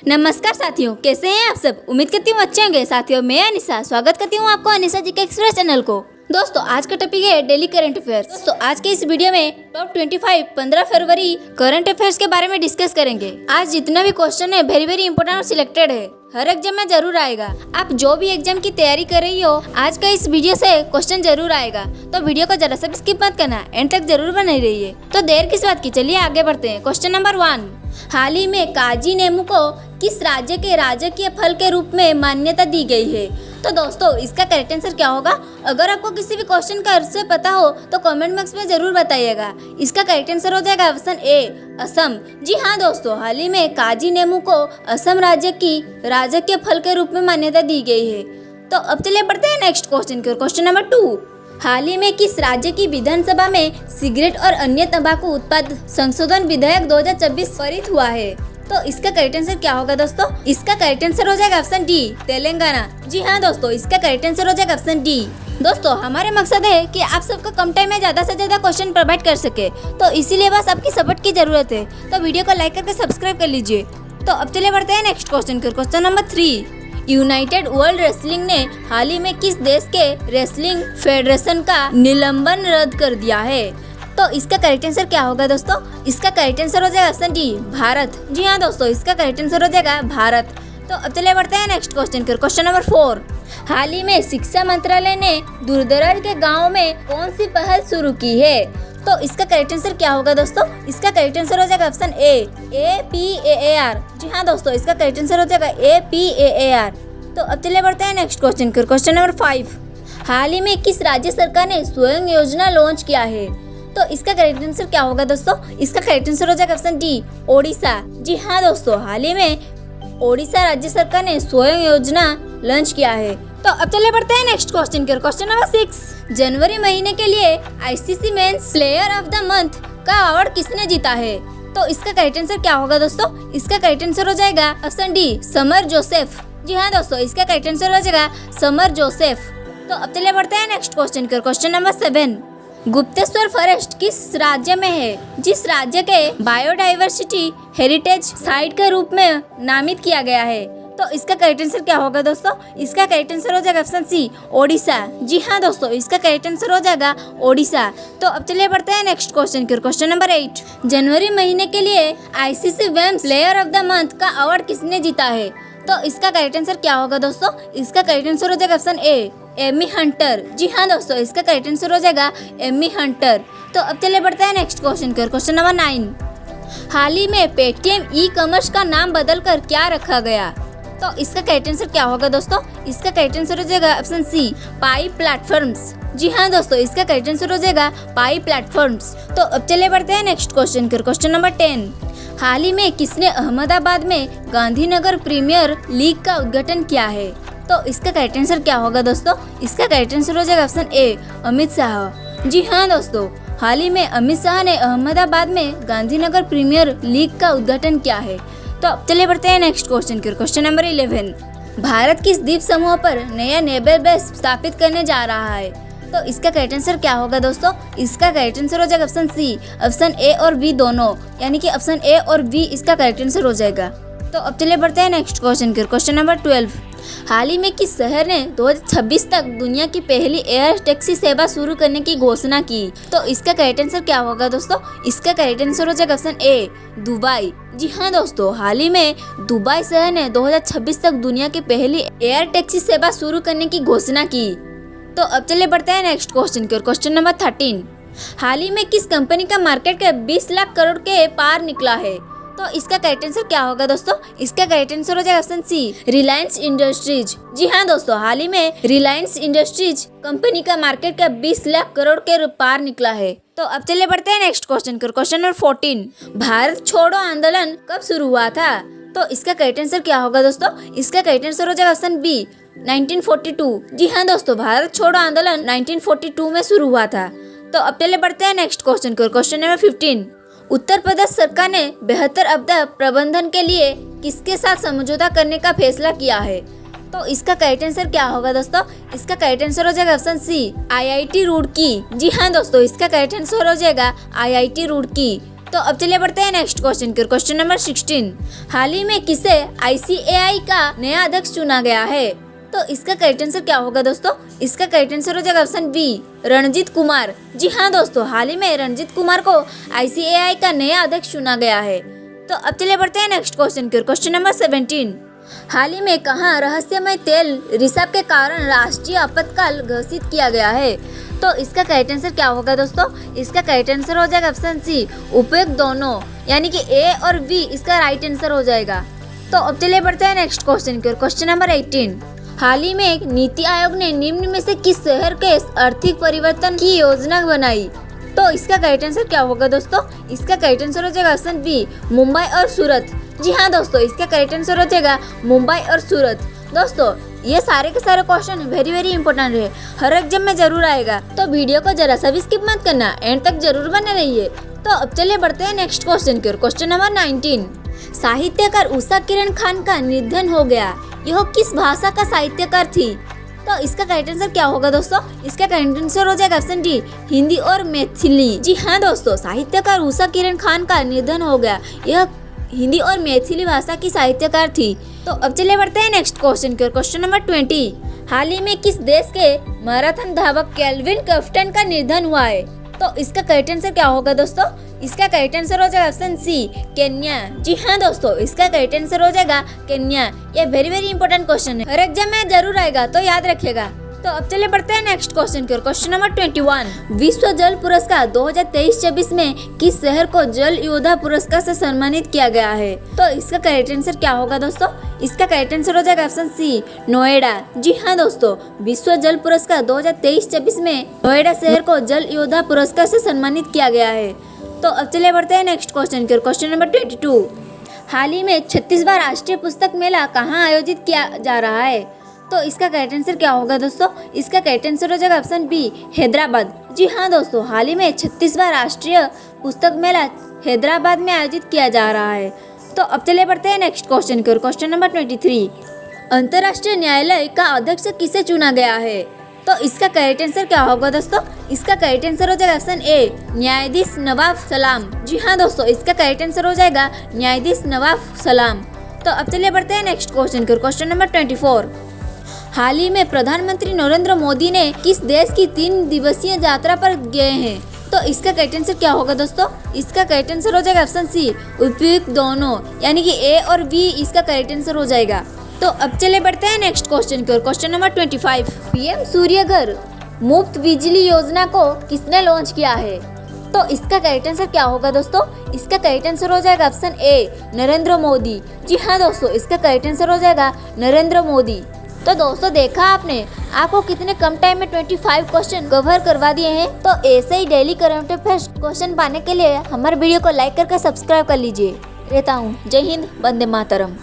नमस्कार साथियों, कैसे हैं आप सब। उम्मीद करती हूँ अच्छे होंगे। साथियों, मैं अनिशा स्वागत करती हूँ आपको अनिशा जी के एक्सप्रेस चैनल को। दोस्तों, आज का टॉपिक है डेली करंट अफेयर्स। दोस्तों, आज के इस वीडियो में टॉप 25 15 फरवरी करंट अफेयर्स के बारे में डिस्कस करेंगे। आज जितना भी क्वेश्चन है वेरी इंपोर्टेंट और सिलेक्टेड है, हर एग्जाम में जरूर आएगा। आप जो भी एग्जाम की तैयारी कर रही हो, आज का इस वीडियो से क्वेश्चन जरूर आएगा, तो वीडियो को जरा सा भी स्किप मत करना, एंड तक जरूर बने रहिए। तो देर किस बात की, चलिए आगे बढ़ते हैं। क्वेश्चन नंबर 1, हाल ही में काजी नींबू को किस राज्य के राजकीय फल के रूप में मान्यता दी गई है। तो दोस्तों, इसका करेक्ट आंसर क्या होगा। अगर आपको किसी भी क्वेश्चन का आंसर पता हो तो कमेंट बॉक्स में जरूर बताइएगा। इसका करेक्ट आंसर हो जाएगा ऑप्शन ए, असम। जी हाँ दोस्तों, हाल ही में काजी नींबू को असम राज्य की राजकीय फल के रूप में मान्यता दी गई है। तो अब चलिए बढ़ते हैं नेक्स्ट क्वेश्चन की ओर। क्वेश्चन नंबर 2, हाल ही में किस राज्य की विधानसभा में सिगरेट और अन्य तंबाकू उत्पाद संशोधन विधेयक 2024 पारित हुआ है। तो इसका करेक्ट आंसर क्या होगा दोस्तों। इसका करेक्ट आंसर हो जाएगा ऑप्शन डी, तेलंगाना। जी हाँ दोस्तों, इसका करेक्ट आंसर हो जाएगा ऑप्शन डी। दोस्तों, हमारे मकसद है कि आप सबको कम टाइम में ज्यादा से ज्यादा क्वेश्चन प्रोवाइड कर सके, तो इसीलिए बस आपकी सपोर्ट की जरूरत है। तो वीडियो को लाइक करके सब्सक्राइब कर लीजिए। तो अब चलिए बढ़ते हैं नेक्स्ट क्वेश्चन की। Question number 3, United world wrestling ने हाल ही में किस देश के रेसलिंग फेडरेशन का निलंबन रद्द कर दिया है। तो इसका करेक्ट आंसर क्या होगा दोस्तों। इसका करेक्ट आंसर हो जाएगा ऑप्शन डी, भारत। जी हाँ दोस्तों, इसका करेक्ट आंसर हो जाएगा भारत। तो अब चलिए बढ़ते हैं नेक्स्ट क्वेश्चन की। क्वेश्चन नंबर 4, हाल ही में शिक्षा मंत्रालय ने दूरदराज के गाँव में कौन सी पहल शुरू की है। तो इसका करेक्ट आंसर क्या होगा दोस्तों। इसका करेक्ट आंसर हो जाएगा ऑप्शन ए, APAAR। जी हाँ दोस्तों, इसका करेक्ट आंसर हो जाएगा APAAR। तो अब चलिए बढ़ते हैं नेक्स्ट क्वेश्चन की। क्वेश्चन नंबर 5, हाल ही में किस राज्य सरकार ने स्वयं योजना लॉन्च किया है। तो इसका करेक्ट आंसर क्या होगा दोस्तों। इसका करेक्ट आंसर हो जाएगा ऑप्शन डी, ओडिशा। जी हाँ दोस्तों, हाल ही में ओडिशा राज्य सरकार ने स्वयं योजना लॉन्च किया है। तो अब चलिए बढ़ते हैं नेक्स्ट क्वेश्चन की। क्वेश्चन नंबर 6, जनवरी महीने के लिए ICC men's player of the month का अवार्ड किसने जीता है। तो इसका करेक्ट आंसर क्या होगा दोस्तों। इसका करेक्ट आंसर हो जाएगा ऑप्शन डी, समर जोसेफ। जी हाँ दोस्तों, इसका करेक्ट आंसर हो जाएगा समर जोसेफ। तो अब चलिए बढ़ते हैं नेक्स्ट क्वेश्चन की। क्वेश्चन नंबर 7, गुप्तेश्वर फॉरेस्ट किस राज्य में है जिस राज्य के बायोडाइवर्सिटी हेरिटेज साइट के रूप में नामित किया गया है। तो इसका करेक्ट आंसर क्या होगा दोस्तों। इसका करेक्ट आंसर हो जाएगा ऑप्शन सी, ओडिशा। जी हाँ दोस्तों, इसका करेक्ट आंसर हो जाएगा ओडिशा। तो अब चलिए बढ़ते हैं नेक्स्ट क्वेश्चन की। क्वेश्चन नंबर 8, जनवरी महीने के लिए ICC women's player of the month का अवार्ड किसने जीता है। तो इसका करेक्ट आंसर क्या होगा दोस्तों। इसका करेक्ट आंसर हो जाएगा ऑप्शन ए, एमी हंटर। जी हाँ दोस्तों, इसका करेक्ट आंसर हो जाएगा एमी हंटर। तो अब चलिए बढ़ते हैं नेक्स्ट क्वेश्चन की। क्वेश्चन नंबर 9, हाल ही में पेटीएम ई-कॉमर्स का नाम बदलकर क्या रखा गया। तो इसका करेक्ट आंसर क्या होगा दोस्तों। इसका करेक्ट आंसर हो जाएगा ऑप्शन सी, पाई प्लेटफॉर्म्स। जी हाँ दोस्तों, इसका करेक्ट आंसर हो जाएगा पाई प्लेटफॉर्म्स। तो अब चलिए बढ़ते हैं नेक्स्ट क्वेश्चन की। क्वेश्चन नंबर 10, हाल ही में किसने अहमदाबाद में गांधीनगर प्रीमियर लीग का उद्घाटन किया है। तो इसका करेक्ट आंसर क्या होगा दोस्तों। इसका करेक्ट आंसर हो जाएगा ऑप्शन ए, अमित शाह। जी हाँ दोस्तों, हाल ही में अमित शाह ने अहमदाबाद में गांधीनगर प्रीमियर लीग का उद्घाटन किया है। तो अब चलिए बढ़ते हैं नेक्स्ट क्वेश्चन की। क्वेश्चन नंबर 11, भारत किस द्वीप समूह पर नया नेवल बेस स्थापित करने जा रहा है। तो इसका करेक्ट आंसर क्या होगा दोस्तों। इसका करेक्ट आंसर हो जाएगा ऑप्शन सी, ऑप्शन ए और बी दोनों, यानी कि ऑप्शन ए और बी इसका करेक्ट आंसर हो जाएगा। तो अब चलिए बढ़ते हैं नेक्स्ट क्वेश्चन की। क्वेश्चन नंबर 12, हाल ही में किस शहर ने 2026 तक दुनिया की पहली एयर टैक्सी सेवा शुरू करने की घोषणा की। तो इसका करेक्ट आंसर क्या होगा दोस्तों। इसका करेक्ट आंसर हो जाएगा ऑप्शन ए, दुबई। जी हाँ दोस्तों, हाल ही में दुबई शहर ने 2026 तक दुनिया की पहली एयर टैक्सी सेवा शुरू करने की घोषणा की। तो अब चलिए बढ़ते हैं नेक्स्ट क्वेश्चन की। क्वेश्चन नंबर 13, हाल ही में किस कंपनी का मार्केट कैप 20 लाख करोड़ के पार निकला है। तो इसका करेक्ट आंसर क्या होगा दोस्तों। इसका करेक्ट आंसर हो जाएगा ऑप्शन सी, रिलायंस इंडस्ट्रीज। जी हाँ दोस्तों, हाल ही में रिलायंस इंडस्ट्रीज कंपनी का मार्केट कैप 20 लाख करोड़ के पार निकला है। तो अब चलिए बढ़ते हैं नेक्स्ट क्वेश्चन की। क्वेश्चन नंबर 14, भारत छोड़ो आंदोलन कब शुरू हुआ था। तो इसका करेक्ट आंसर क्या होगा दोस्तों। इसका करेक्ट आंसर हो जाएगा ऑप्शन बी, 1942। जी हाँ दोस्तों, भारत छोड़ो आंदोलन 1942 में शुरू हुआ था। तो अब चलिए बढ़ते हैं नेक्स्ट क्वेश्चन की। क्वेश्चन नंबर 15, उत्तर प्रदेश सरकार ने बेहतर आपदा प्रबंधन के लिए किसके साथ समझौता करने का फैसला किया है। तो इसका करेक्ट आंसर क्या होगा दोस्तों। इसका करेक्ट आंसर हो जाएगा ऑप्शन सी, IIT रुड़की। जी हाँ दोस्तों, इसका करेक्ट आंसर हो जाएगा IIT रुड़की। तो अब चलिए बढ़ते हैं नेक्स्ट क्वेश्चन की। क्वेश्चन नंबर 16, हाल ही में किसे ICAI का नया अध्यक्ष चुना गया है? तो इसका करेक्ट आंसर क्या होगा दोस्तों? इसका करेक्ट आंसर हो जाएगा ऑप्शन बी, रणजीत कुमार। जी हाँ दोस्तों, हाल ही में रणजीत कुमार को ICAI का नया अध्यक्ष चुना गया है। तो अब चलिए बढ़ते हैं नेक्स्ट क्वेश्चन की। क्वेश्चन नंबर 17, हाल ही में कहाँ रहस्यमय तेल रिसाव के कारण राष्ट्रीय आपातकाल घोषित किया गया है? तो इसका करेक्ट आंसर क्या होगा दोस्तों? इसका करेक्ट आंसर हो जाएगा ऑप्शन सी, उपयुक्त दोनों, यानी कि ए और बी इसका राइट आंसर हो जाएगा। तो अब चलिए बढ़ते हैं नेक्स्ट क्वेश्चन की। क्वेश्चन नंबर 18, हाल ही में नीति आयोग ने निम्न में से किस शहर के आर्थिक परिवर्तन की योजना बनाई? तो इसका करेक्ट आंसर क्या होगा दोस्तों? इसका करेक्ट आंसर हो जाएगा ऑप्शन बी, मुंबई और सूरत। जी हाँ दोस्तों, इसका करेक्ट आंसर हो जाएगा मुंबई और सूरत। दोस्तों ये सारे के सारे क्वेश्चन वेरी इंपॉर्टेंट है, हर एग्जाम में जरूर आएगा, तो वीडियो को जरा सा भी स्किप मत करना, एंड तक जरूर बने रहिए। तो अब चलिए बढ़ते हैं नेक्स्ट क्वेश्चन की। क्वेश्चन नंबर 19, साहित्यकार उषा किरण खान का निधन हो गया, यह किस भाषा का साहित्यकार थी? तो इसका करेक्ट आंसर क्या होगा दोस्तों? इसका करेक्ट आंसर हो जाएगा ऑप्शन डी, हिंदी और मैथिली। जी हाँ दोस्तों, साहित्यकार उषा किरण खान का निधन हो गया, यह हिंदी और मैथिली भाषा की साहित्यकार थी। तो अब चलिए बढ़ते हैं नेक्स्ट क्वेश्चन की। क्वेश्चन नंबर 20, हाल ही में किस देश के मैराथन धावक केल्विन कफ्टन का निधन हुआ है? तो इसका करेक्ट आंसर क्या होगा दोस्तों? इसका करेक्ट आंसर हो जाएगा ऑप्शन सी, केन्या। जी हाँ दोस्तों, इसका करेक्ट आंसर हो जाएगा केन्या। ये वेरी इंपॉर्टेंट क्वेश्चन है, हर एग्जाम में जरूर आएगा, तो याद रखिएगा। तो अब चलिए बढ़ते हैं नेक्स्ट क्वेश्चन की। क्वेश्चन नंबर 21, विश्व जल पुरस्कार 2023-24 में किस शहर को जल योद्धा पुरस्कार से सम्मानित किया गया है? तो इसका करेक्ट आंसर क्या होगा दोस्तों? इसका करेक्ट आंसर हो जाएगा ऑप्शन सी, नोएडा। जी हाँ दोस्तों, विश्व जल पुरस्कार 2023-24 में नोएडा शहर को जल योद्धा पुरस्कार से सम्मानित किया गया है। तो अब चलिए बढ़ते हैं नेक्स्ट क्वेश्चन की। क्वेश्चन नंबर 22, हाल ही में 36वां राष्ट्रीय पुस्तक मेला कहाँ आयोजित किया जा रहा है? तो इसका करेक्ट आंसर क्या होगा दोस्तों? इसका करेक्ट आंसर हो जाएगा ऑप्शन बी, हैदराबाद। जी हाँ दोस्तों, हाल ही में 36वां राष्ट्रीय पुस्तक मेला हैदराबाद में आयोजित किया जा रहा है। तो अब चलिए बढ़ते हैं नेक्स्ट क्वेश्चन की। क्वेश्चन नंबर 23, अंतर्राष्ट्रीय न्यायालय का अध्यक्ष किसे चुना गया है? तो इसका करेक्ट आंसर क्या होगा दोस्तों? इसका करेक्ट आंसर हो जाएगा ऑप्शन ए, न्यायाधीश नवाब सलाम। जी हाँ दोस्तों, इसका करेक्ट आंसर हो जाएगा न्यायाधीश नवाब सलाम। तो अब चलिए बढ़ते हैं नेक्स्ट क्वेश्चन की। क्वेश्चन नंबर 24, हाल ही में प्रधानमंत्री नरेंद्र मोदी ने किस देश की 3 दिवसीय यात्रा पर गए हैं? तो इसका करेक्ट आंसर क्या होगा दोस्तों? इसका करेक्ट आंसर हो जाएगा ऑप्शन सी, उपयुक्त दोनों, यानी कि ए और बी इसका करेक्ट आंसर हो जाएगा। तो अब चले बढ़ते हैं नेक्स्ट क्वेश्चन की ओर। क्वेश्चन नंबर 25, पीएम सूर्य घर मुफ्त बिजली योजना को किसने लॉन्च किया है? तो इसका करेक्ट आंसर क्या होगा दोस्तों? इसका करेक्ट आंसर हो जाएगा ऑप्शन ए, नरेंद्र मोदी। जी हाँ दोस्तों, इसका करेक्ट आंसर हो जाएगा नरेंद्र मोदी। तो दोस्तों देखा आपने, आपको कितने कम टाइम में 25 क्वेश्चन कवर करवा दिए हैं। तो ऐसे ही डेली करंट अफेयर्स क्वेश्चन पाने के लिए हमारे वीडियो को लाइक करके सब्सक्राइब कर लीजिए। रहता हूँ, जय हिंद, वंदे मातरम।